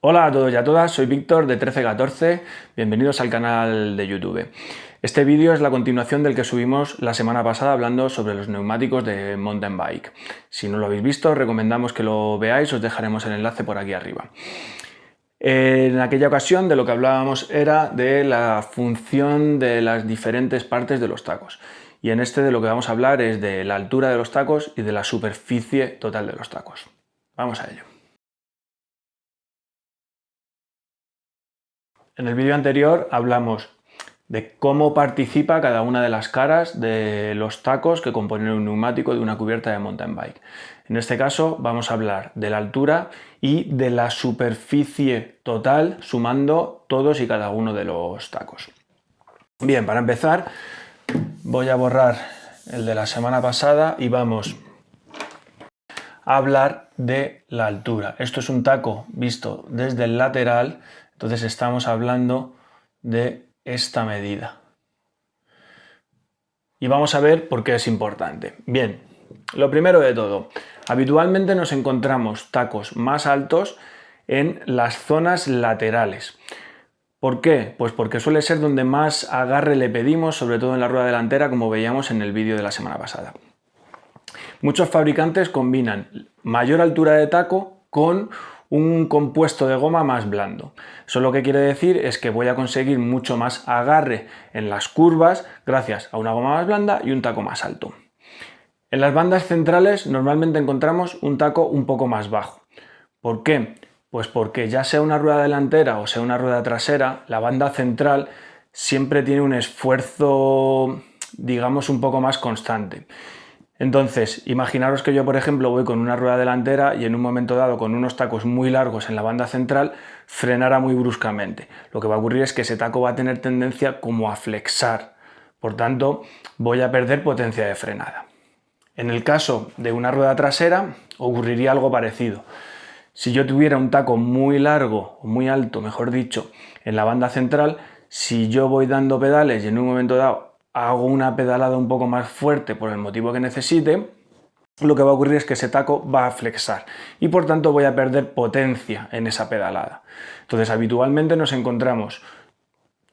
Hola a todos y a todas, soy Víctor de 1314, bienvenidos al canal de YouTube. Este vídeo es la continuación del que subimos la semana pasada hablando sobre los neumáticos de mountain bike. Si no lo habéis visto, recomendamos que lo veáis, os dejaremos el enlace por aquí arriba. En aquella ocasión de lo que hablábamos era de la función de las diferentes partes de los tacos. Y en este de lo que vamos a hablar es de la altura de los tacos y de la superficie total de los tacos. Vamos a ello. En el vídeo anterior hablamos de cómo participa cada una de las caras de los tacos que componen un neumático de una cubierta de mountain bike. En este caso vamos a hablar de la altura y de la superficie total sumando todos y cada uno de los tacos. Bien, para empezar voy a borrar el de la semana pasada y vamos a hablar de la altura. Esto es un taco visto desde el lateral, entonces estamos hablando de esta medida. Y vamos a ver por qué es importante. Bien, lo primero de todo, habitualmente nos encontramos tacos más altos en las zonas laterales. ¿Por qué? Pues porque suele ser donde más agarre le pedimos, sobre todo en la rueda delantera, como veíamos en el vídeo de la semana pasada. Muchos fabricantes combinan mayor altura de taco con un compuesto de goma más blando. Eso lo que quiere decir es que voy a conseguir mucho más agarre en las curvas gracias a una goma más blanda y un taco más alto. En las bandas centrales normalmente encontramos un taco un poco más bajo. ¿Por qué? Pues porque ya sea una rueda delantera o sea una rueda trasera, la banda central siempre tiene un esfuerzo, digamos, un poco más constante. Entonces, imaginaros que yo, por ejemplo, voy con una rueda delantera y en un momento dado, con unos tacos muy largos en la banda central, frenara muy bruscamente. Lo que va a ocurrir es que ese taco va a tener tendencia como a flexar. Por tanto, voy a perder potencia de frenada. En el caso de una rueda trasera, ocurriría algo parecido. Si yo tuviera un taco muy largo, o muy alto, mejor dicho, en la banda central, si yo voy dando pedales y en un momento dado hago una pedalada un poco más fuerte por el motivo que necesite, lo que va a ocurrir es que ese taco va a flexar y por tanto voy a perder potencia en esa pedalada. Entonces habitualmente nos encontramos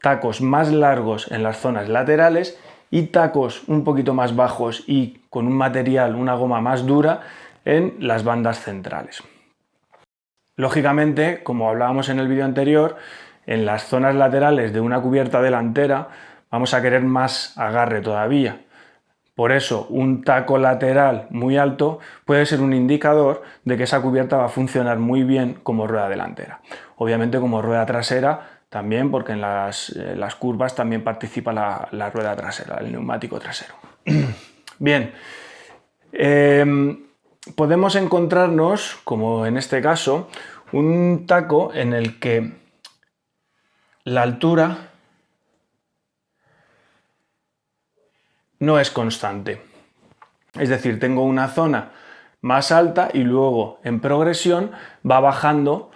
tacos más largos en las zonas laterales y tacos un poquito más bajos y con un material, una goma más dura en las bandas centrales. Lógicamente, como hablábamos en el vídeo anterior, en las zonas laterales de una cubierta delantera vamos a querer más agarre todavía. Por eso, un taco lateral muy alto puede ser un indicador de que esa cubierta va a funcionar muy bien como rueda delantera. Obviamente como rueda trasera también, porque en las curvas también participa la rueda trasera, el neumático trasero. Bien, podemos encontrarnos, como en este caso, un taco en el que la altura no es constante. Es decir, tengo una zona más alta y luego en progresión va bajando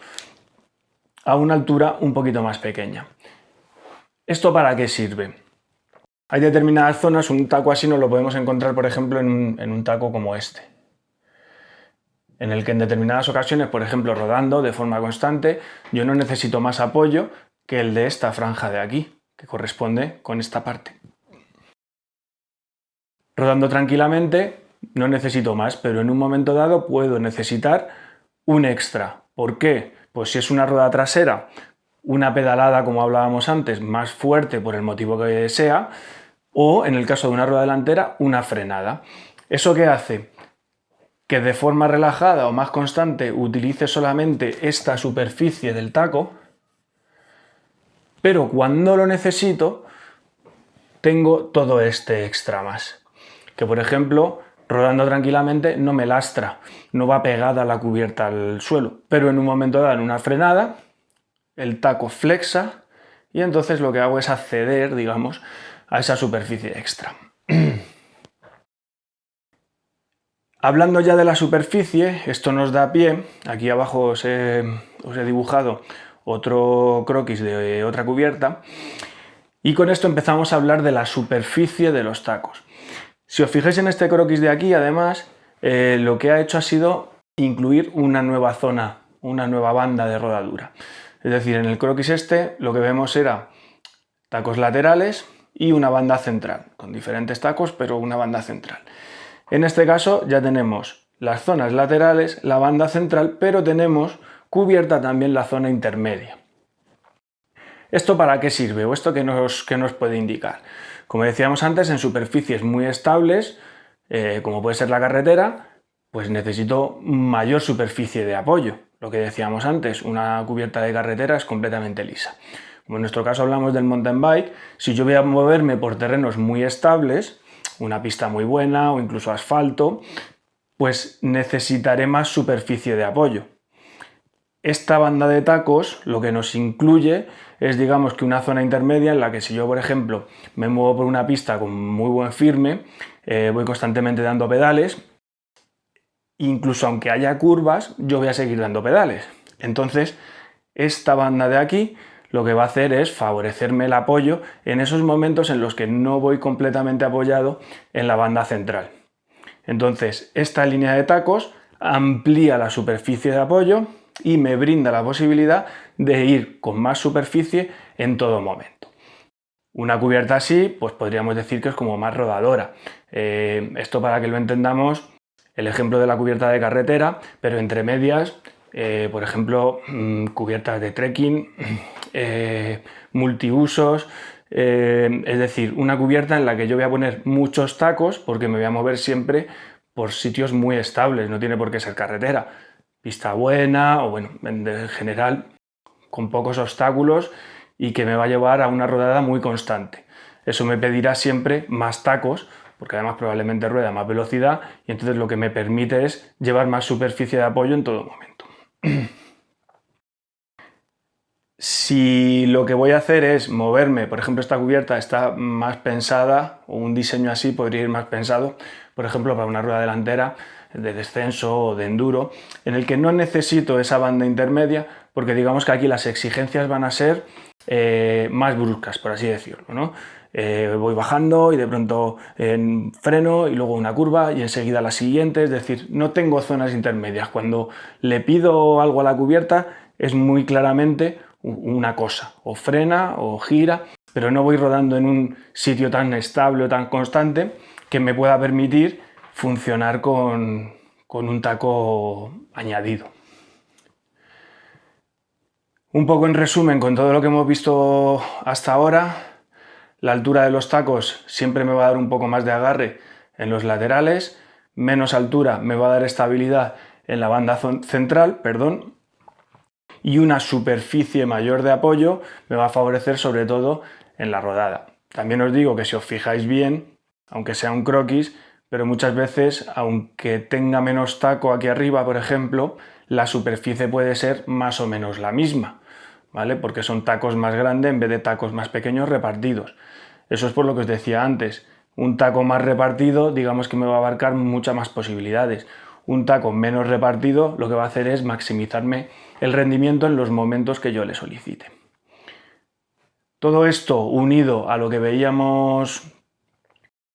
a una altura un poquito más pequeña. ¿Esto para qué sirve? Hay determinadas zonas, un taco así no lo podemos encontrar, por ejemplo, en un taco como este, en el que en determinadas ocasiones, por ejemplo, rodando de forma constante, yo no necesito más apoyo que el de esta franja de aquí, que corresponde con esta parte. Rodando tranquilamente no necesito más, pero en un momento dado puedo necesitar un extra. ¿Por qué? Pues si es una rueda trasera, una pedalada, como hablábamos antes, más fuerte por el motivo que sea, o en el caso de una rueda delantera, una frenada. ¿Eso qué hace? Que de forma relajada o más constante utilice solamente esta superficie del taco, pero cuando lo necesito, tengo todo este extra más. Que por ejemplo, rodando tranquilamente no me lastra, no va pegada a la cubierta al suelo, pero en un momento dado, en una frenada, el taco flexa y entonces lo que hago es acceder, digamos, a esa superficie extra. Hablando ya de la superficie, esto nos da pie, aquí abajo os he dibujado otro croquis de otra cubierta y con esto empezamos a hablar de la superficie de los tacos. Si os fijáis en este croquis de aquí, además, lo que ha hecho ha sido incluir una nueva zona una nueva banda de rodadura. Es decir, en el croquis este lo que vemos era tacos laterales y una banda central, con diferentes tacos, pero una banda central. En este caso ya tenemos las zonas laterales, la banda central, pero tenemos cubierta también la zona intermedia. ¿Esto para qué sirve o esto qué nos puede indicar? Como decíamos antes, en superficies muy estables, como puede ser la carretera, pues necesito mayor superficie de apoyo. Lo que decíamos antes, una cubierta de carretera es completamente lisa. Como en nuestro caso hablamos del mountain bike, si yo voy a moverme por terrenos muy estables, una pista muy buena o incluso asfalto, pues necesitaré más superficie de apoyo. Esta banda de tacos lo que nos incluye es, digamos, que una zona intermedia en la que si yo, por ejemplo, me muevo por una pista con muy buen firme, voy constantemente dando pedales, incluso aunque haya curvas, yo voy a seguir dando pedales. Entonces, esta banda de aquí lo que va a hacer es favorecerme el apoyo en esos momentos en los que no voy completamente apoyado en la banda central. Entonces, esta línea de tacos amplía la superficie de apoyo y me brinda la posibilidad de ir con más superficie en todo momento. Una cubierta así, pues podríamos decir que es como más rodadora. Esto, para que lo entendamos, el ejemplo de la cubierta de carretera, pero entre medias, por ejemplo, cubiertas de trekking, multiusos, es decir, una cubierta en la que yo voy a poner muchos tacos porque me voy a mover siempre por sitios muy estables, no tiene por qué ser carretera. Pista buena o, bueno, en general con pocos obstáculos y que me va a llevar a una rodada muy constante. Eso me pedirá siempre más tacos, porque además probablemente rueda a más velocidad y entonces lo que me permite es llevar más superficie de apoyo en todo momento. Si lo que voy a hacer es moverme, por ejemplo, esta cubierta está más pensada, o un diseño así podría ir más pensado, por ejemplo, para una rueda delantera de descenso o de enduro, en el que no necesito esa banda intermedia, porque digamos que aquí las exigencias van a ser más bruscas, por así decirlo, ¿no? Voy bajando y de pronto freno y luego una curva y enseguida la siguiente, es decir, no tengo zonas intermedias. Cuando le pido algo a la cubierta es muy claramente una cosa, o frena o gira, pero no voy rodando en un sitio tan estable o tan constante que me pueda permitir funcionar con un taco añadido. Un poco en resumen, con todo lo que hemos visto hasta ahora, la altura de los tacos siempre me va a dar un poco más de agarre en los laterales, menos altura me va a dar estabilidad en la banda central, y una superficie mayor de apoyo me va a favorecer sobre todo en la rodada. También os digo que si os fijáis bien, aunque sea un croquis, pero muchas veces, aunque tenga menos taco aquí arriba, por ejemplo, la superficie puede ser más o menos la misma, ¿vale? Porque son tacos más grandes en vez de tacos más pequeños repartidos. Eso es por lo que os decía antes. Un taco más repartido, digamos que me va a abarcar muchas más posibilidades. Un taco menos repartido lo que va a hacer es maximizarme el rendimiento en los momentos que yo le solicite. Todo esto unido a lo que veíamos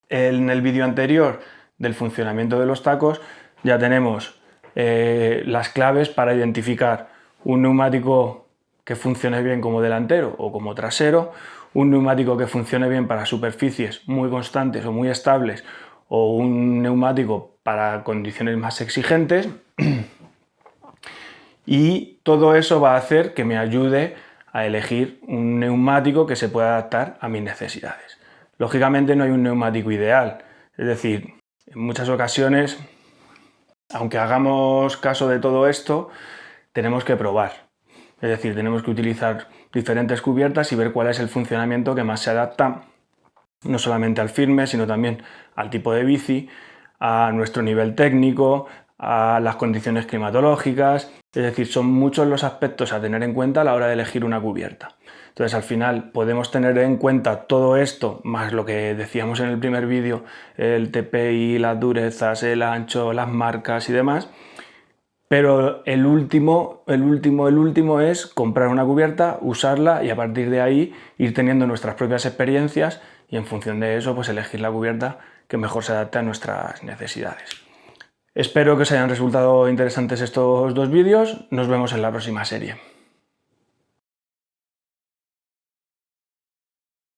en el vídeo anterior del funcionamiento de los tacos, ya tenemos las claves para identificar un neumático que funcione bien como delantero o como trasero, un neumático que funcione bien para superficies muy constantes o muy estables, o un neumático para condiciones más exigentes, y todo eso va a hacer que me ayude a elegir un neumático que se pueda adaptar a mis necesidades. Lógicamente no hay un neumático ideal, es decir, en muchas ocasiones, aunque hagamos caso de todo esto, tenemos que probar. Es decir, tenemos que utilizar diferentes cubiertas y ver cuál es el funcionamiento que más se adapta, no solamente al firme, sino también al tipo de bici, a nuestro nivel técnico, a las condiciones climatológicas. Es decir, son muchos los aspectos a tener en cuenta a la hora de elegir una cubierta. Entonces, al final podemos tener en cuenta todo esto, más lo que decíamos en el primer vídeo, el TPI, las durezas, el ancho, las marcas y demás. Pero el último es comprar una cubierta, usarla y a partir de ahí ir teniendo nuestras propias experiencias y en función de eso pues elegir la cubierta que mejor se adapte a nuestras necesidades. Espero que os hayan resultado interesantes estos dos vídeos. Nos vemos en la próxima serie.